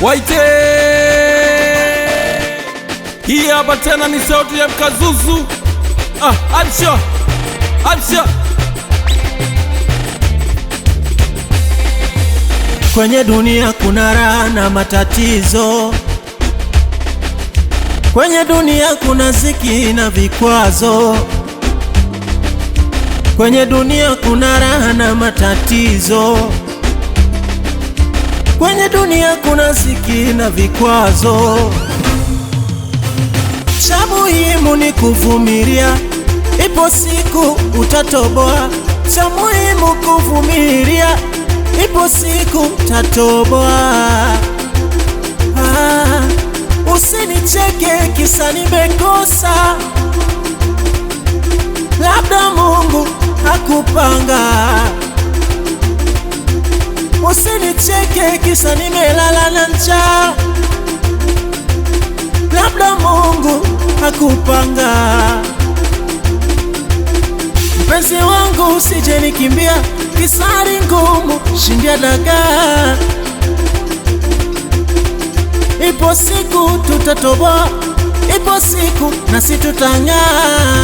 Waite, hii hapa tena ni sauti ya Mkazuzu. Acha, acha. Kwenye dunia kuna raha na matatizo, kwenye dunia kuna ziki na vikwazo, kwenye dunia kuna raha na matatizo, kwenye dunia kuna ziki na vikwazo. Cha muhimu ni kuvumilia, ipo siku utatoboa. Cha muhimu kuvumilia, ipo siku utatoboa. Usinicheke kisa nimekosa, labda Mungu hakupanga. Usinicheke kisa nimelala na njaa, labda Mungu hakupanga. Mpenzi wangu usije nikimbia, kisari ngumu shindia dagaa. Ipo siku tutatoboa, ipo siku nasi tutang'aa.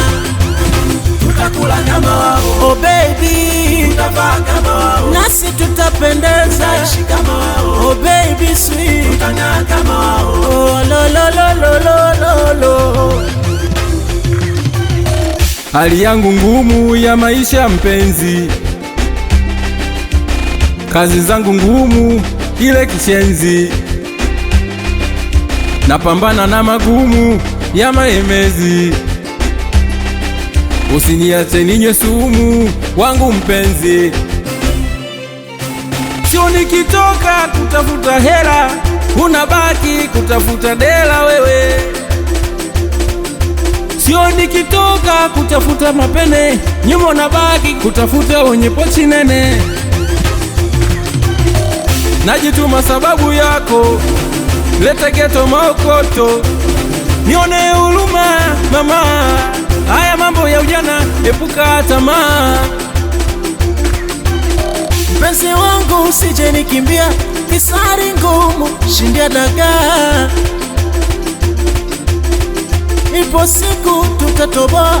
Tutakula kama wao, oh baby, tutavaa kama wao, nasi tutapendeza, tutaishi kama wao, oh baby sweet, tutang'aa kama wao, oh lo lo lo lo lo lo. Hali yangu ngumu ya maisha mpenzi, kazi zangu ngumu ile kishenzi, napambana na magumu ya maemezi. Usiniache ninywe sumu wangu mpenzi, sio nikitoka kutafuta hela unabaki kutafuta dela wewe. Sio nikitoka kutafuta mapene nyuma unabaki kutafuta wenye pochi nene. Najituma sababu yako, leta geto maokoto, nione huruma mama. Haya mambo ya ujana epuka tamaa. Mpenzi wangu usije nikimbia, kisari ngumu shindia dagaa. Ipo siku tutatoboa,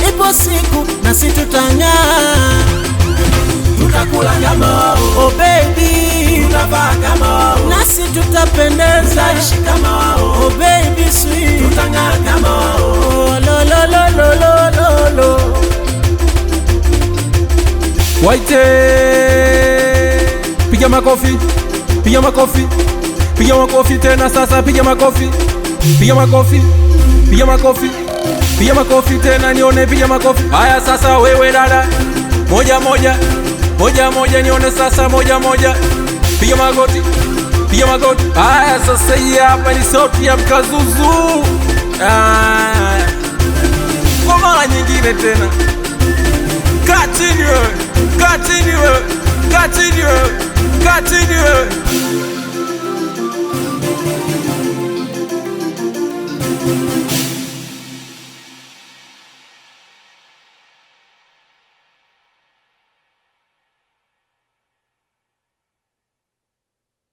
ipo siku nasi tutang'aa. tutakula kama wao, oh baby, tutavaa kama wao, nasi tutapendeza, tutaishi kama wao, oh baby sweet, tutang'aa kama wao, oh lo lo lo lo lo lo lo. Waite, piga makofi, piga makofi, piga makofi tena sasa, piga makofi, piga makofi, piga makofi, piga makofi tena nione, piga makofi. Haya sasa wewe dada, moja moja, moja moja nione sasa, moja moja, piga magoti, piga magoti. Haya sasa hii hapa ni sauti ya Mkazuzu. Kwa mara nyingine tena, kaa chini wewe, kaa chini wewe, kaa chini wewe, kaa chini wewe.